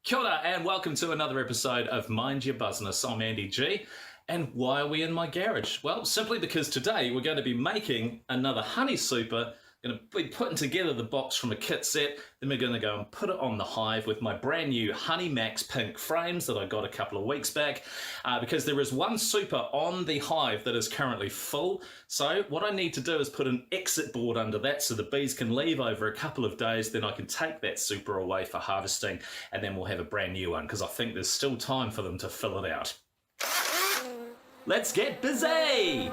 Kia ora and welcome to another episode of Mind Your Buzzness. I'm Andy G. And why are we in my garage? Well, simply because today we're going to be making another honey super. Going to be putting together the box from a kit set. Then we're going to go and put it on the Hive with my brand new Honey Max pink frames that I got a couple of weeks back. Because there is one super on the Hive that is currently full. So what I need to do is put an exit board under that so the bees can leave over a couple of days. Then I can take that super away for harvesting and then we'll have a brand new one because I think there's still time for them to fill it out. Let's get busy!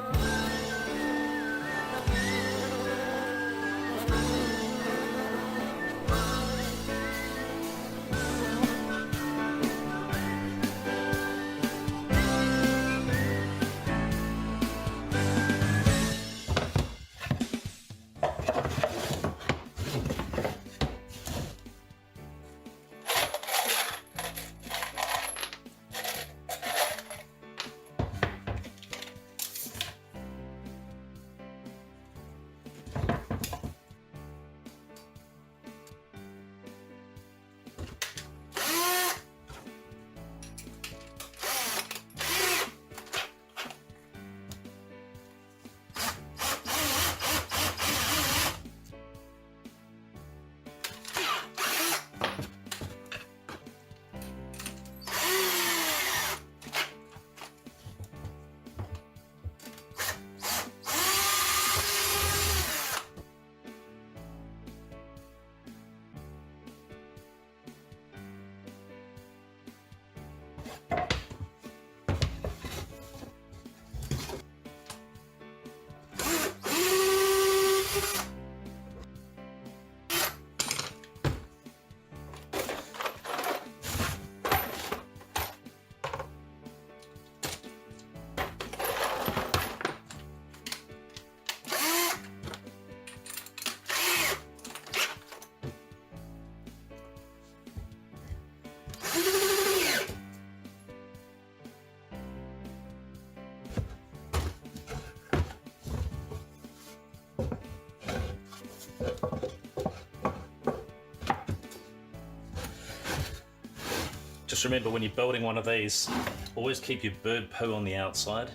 Just remember when you're building one of these, always keep your bird poo on the outside.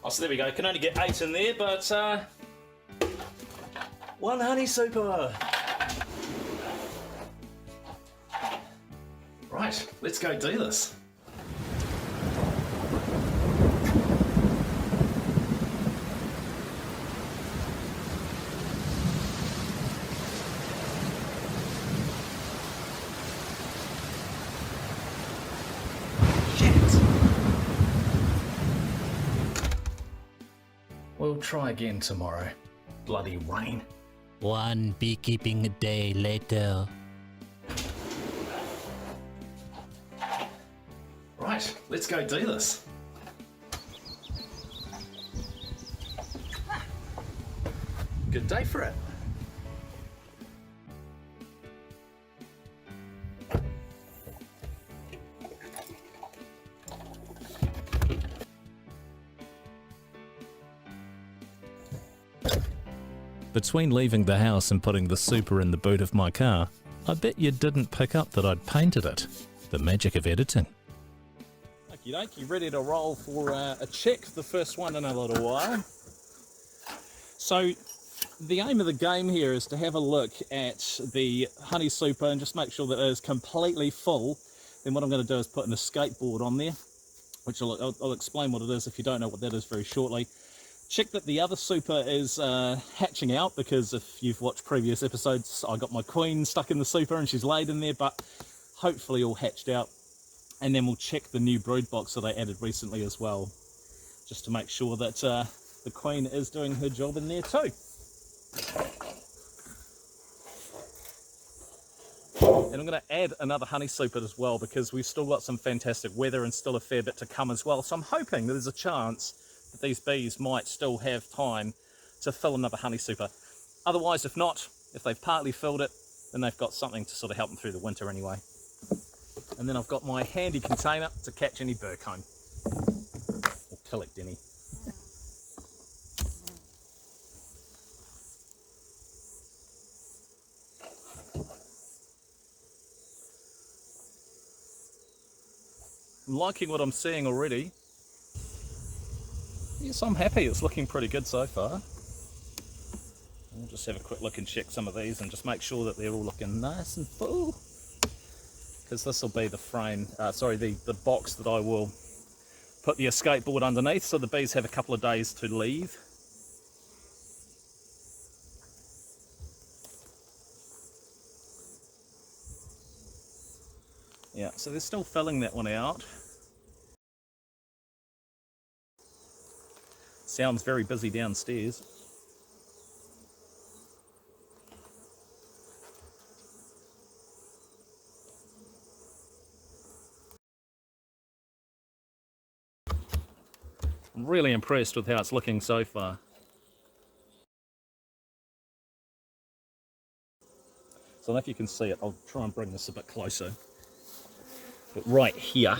Oh, so there we go. Can only get 8 in there, but one honey super. Right, let's go do this. We'll try again tomorrow. Bloody rain. One beekeeping day later. Right, let's go do this. Good day for it. Between leaving the house and putting the super in the boot of my car, I bet you didn't pick up that I'd painted it. The magic of editing. Okie dokie, ready to roll for a check, the first one in a little while. So the aim of the game here is to have a look at the honey super and just make sure that it is completely full. Then what I'm going to do is put an escape board on there, which I'll explain what it is if you don't know what that is very shortly. Check that the other super is hatching out, because if you've watched previous episodes, I got my queen stuck in the super and she's laid in there, but hopefully all hatched out. And then we'll check the new brood box that I added recently as well, just to make sure that the queen is doing her job in there too. And I'm going to add another honey super as well, because we've still got some fantastic weather and still a fair bit to come as well. So I'm hoping that there's a chance that these bees might still have time to fill another honey super. Otherwise, if not, if they've partly filled it, then they've got something to sort of help them through the winter anyway. And then I've got my handy container to catch any burr comb, or collect any. I'm liking what I'm seeing already. Yes, I'm happy. It's looking pretty good so far. We'll just have a quick look and check some of these and just make sure that they're all looking nice and full. Because this will be the frame, the box that I will put the escape board underneath, so the bees have a couple of days to leave. Yeah, so they're still filling that one out. Sounds very busy downstairs. I'm really impressed with how it's looking so far. So I don't know if you can see it, I'll try and bring this a bit closer. But right here,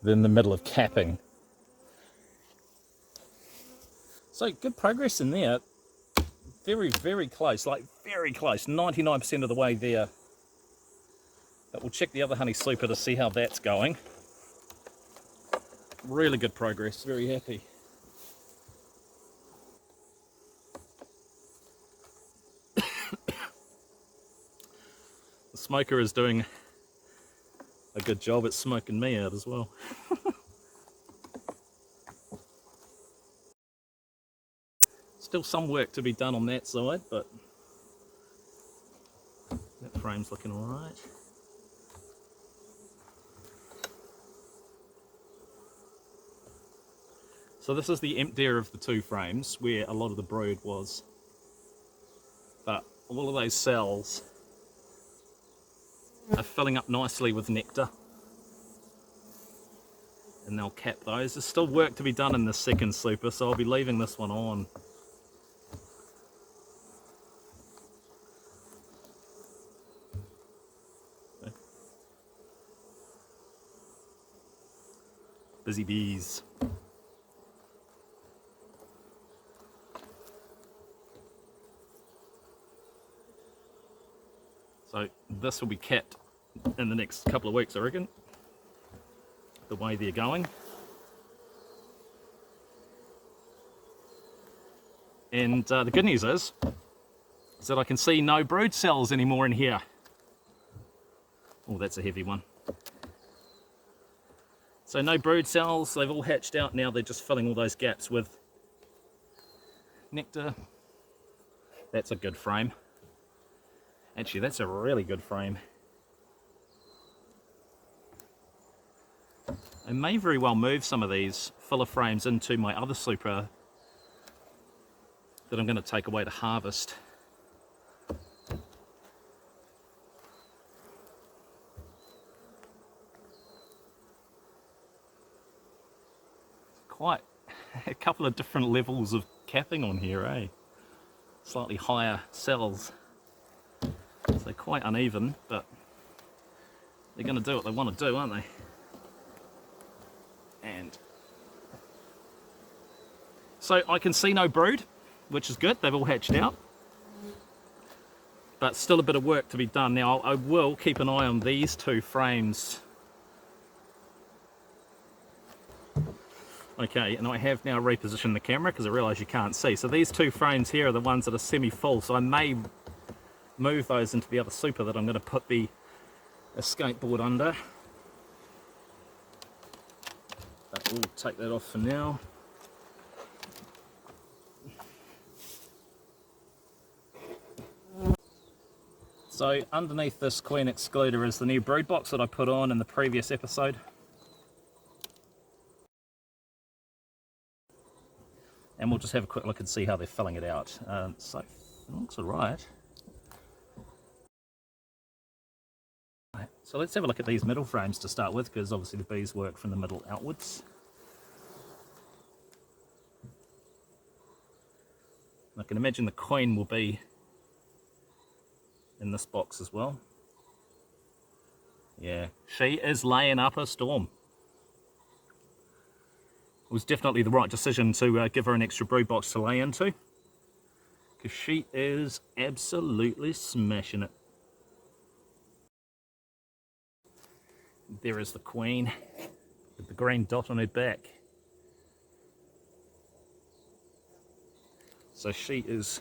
they're in the middle of capping. So good progress in there. Very, very close, like very close, 99% of the way there. But we'll check the other honey super to see how that's going. Really good progress, very happy. The smoker is doing a good job at smoking me out as well. Still some work to be done on that side, but that frame's looking alright. So this is the emptier of the two frames where a lot of the brood was. But all of those cells are filling up nicely with nectar. And they'll cap those. There's still work to be done in the second super, so I'll be leaving this one on. Busy bees. So this will be capped in the next couple of weeks, I reckon, the way they're going. And the good news is that I can see no brood cells anymore in here. Oh, that's a heavy one. So no brood cells, they've all hatched out now, they're just filling all those gaps with nectar. That's a good frame. Actually, that's a really good frame. I may very well move some of these filler frames into my other super that I'm going to take away to harvest. Quite a couple of different levels of capping on here, eh? Slightly higher cells. So quite uneven, but they're going to do what they want to do, aren't they? And so I can see no brood, which is good. They've all hatched out. But still a bit of work to be done. Now I will keep an eye on these two frames. Okay, and I have now repositioned the camera because I realise you can't see. So these two frames here are the ones that are semi-full, so I may move those into the other super that I'm going to put the escape board under. But we'll take that off for now. So underneath this queen excluder is the new brood box that I put on in the previous episode. And we'll just have a quick look and see how they're filling it out. So it looks alright. So let's have a look at these middle frames to start with, because obviously the bees work from the middle outwards. I can imagine the queen will be in this box as well. Yeah, she is laying up a storm. It was definitely the right decision to give her an extra brood box to lay into, because she is absolutely smashing it. There is the queen with the green dot on her back. So she is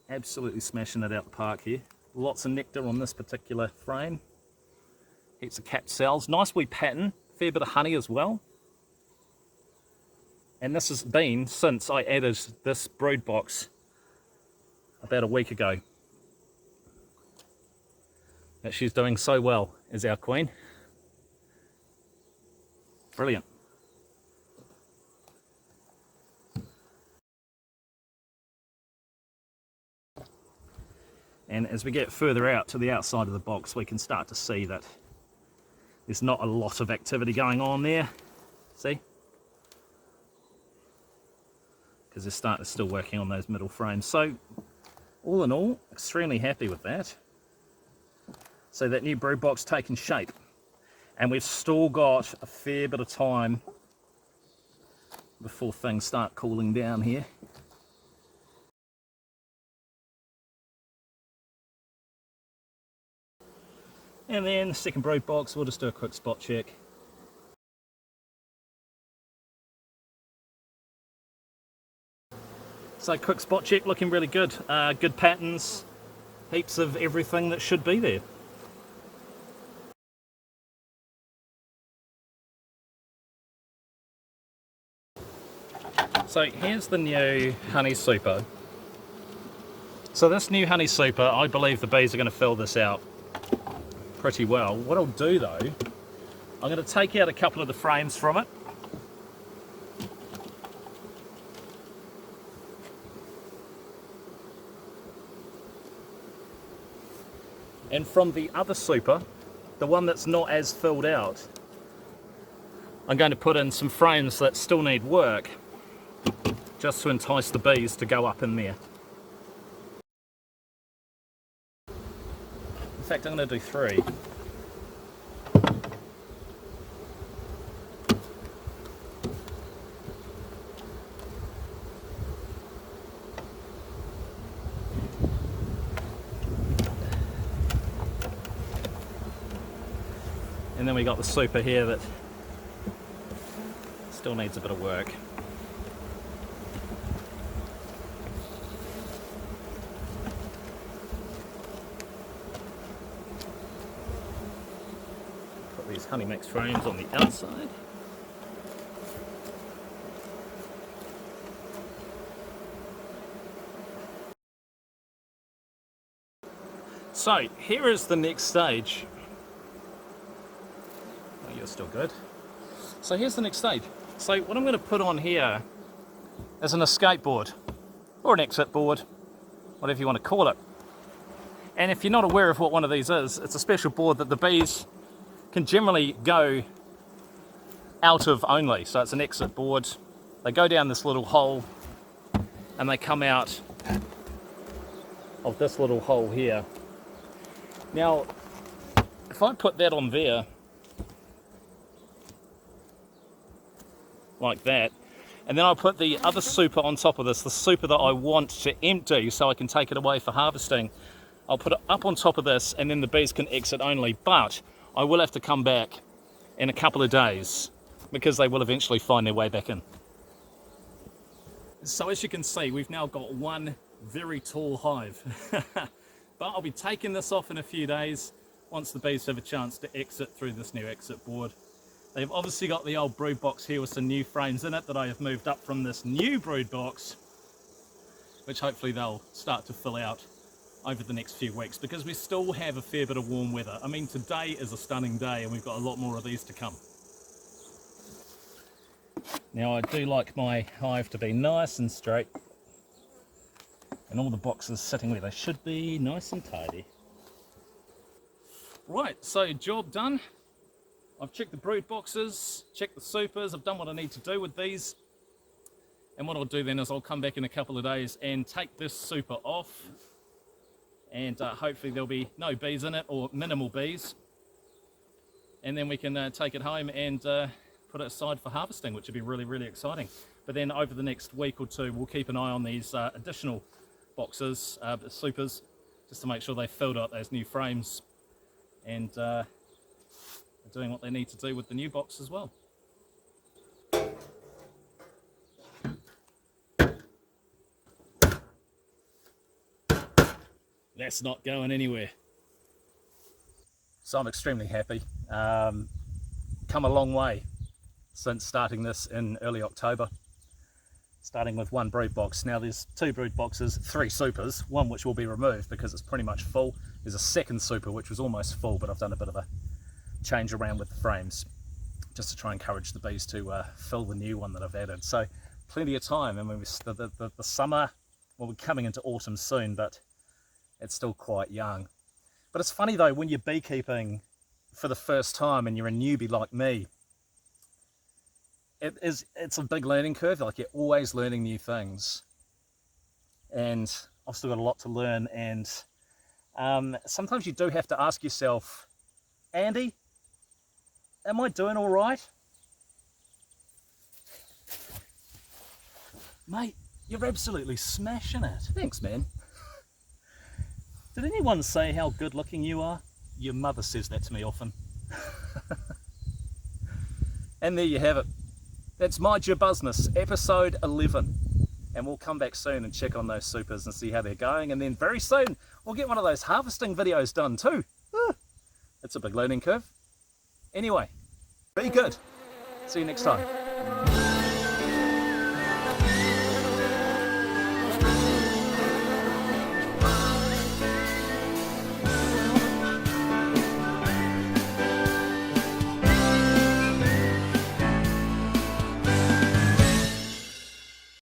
absolutely smashing it out the park here. Lots of nectar on this particular frame. Heaps of capped cells. Nice wee pattern. Fair bit of honey as well. And this has been since I added this brood box about a week ago. That she's doing so well as our queen. Brilliant. And as we get further out to the outside of the box, we can start to see that there's not a lot of activity going on there. See? Because they're still working on those middle frames. So, all in all, extremely happy with that. So that new brood box taking shape. And we've still got a fair bit of time before things start cooling down here. And then the second brood box, we'll just do a quick spot check. So quick spot check, looking really good. Good patterns, heaps of everything that should be there. So here's the new honey super. So this new honey super, I believe the bees are going to fill this out pretty well. What I'll do though, I'm going to take out a couple of the frames from it. And from the other super, the one that's not as filled out, I'm going to put in some frames that still need work, just to entice the bees to go up in there. In fact, I'm going to do 3. And then we got the super here that still needs a bit of work. Put these honey mix frames on the outside. So here is the next stage. Oh, you're still good. So here's the next stage. So what I'm going to put on here is an escape board, or an exit board, whatever you want to call it. And if you're not aware of what one of these is, it's a special board that the bees can generally go out of only. So it's an exit board. They go down this little hole and they come out of this little hole here. Now, if I put that on there, like that, and then I'll put the other super on top of this, the super that I want to empty so I can take it away for harvesting. I'll put it up on top of this and then the bees can exit only, but I will have to come back in a couple of days because they will eventually find their way back in. So as you can see, we've now got one very tall hive. But I'll be taking this off in a few days once the bees have a chance to exit through this new exit board. They've obviously got the old brood box here with some new frames in it that I have moved up from this new brood box, which hopefully they'll start to fill out over the next few weeks, because we still have a fair bit of warm weather. I mean, today is a stunning day and we've got a lot more of these to come. Now, I do like my hive to be nice and straight and all the boxes sitting where they should be, nice and tidy. Right, so job done. I've checked the brood boxes, checked the supers, I've done what I need to do with these. And what I'll do then is I'll come back in a couple of days and take this super off. And hopefully there'll be no bees in it, or minimal bees. and then we can take it home and put it aside for harvesting, which would be really, really exciting. But then over the next week or two, we'll keep an eye on these additional boxes, the supers, just to make sure they've filled out those new frames and are doing what they need to do with the new box as well. That's not going anywhere. So I'm extremely happy. Come a long way since starting this in early October. Starting with one brood box. Now there's 2 brood boxes, 3 supers, one which will be removed because it's pretty much full. There's a second super which was almost full, but I've done a bit of a change around with the frames just to try and encourage the bees to fill the new one that I've added. So plenty of time. I mean, the summer, well, we're coming into autumn soon, but it's still quite young. But it's funny though, when you're beekeeping for the first time and you're a newbie like me, it's a big learning curve. Like, you're always learning new things, and I've still got a lot to learn. And sometimes you do have to ask yourself, Andy, am I doing all right? Mate, you're absolutely smashing it. Thanks, man. Did anyone say how good looking you are? Your mother says that to me often. And there you have it. That's my Buzzness, episode 11. And we'll come back soon and check on those supers and see how they're going. And then very soon, we'll get one of those harvesting videos done too. It's a big learning curve. Anyway, be good. See you next time.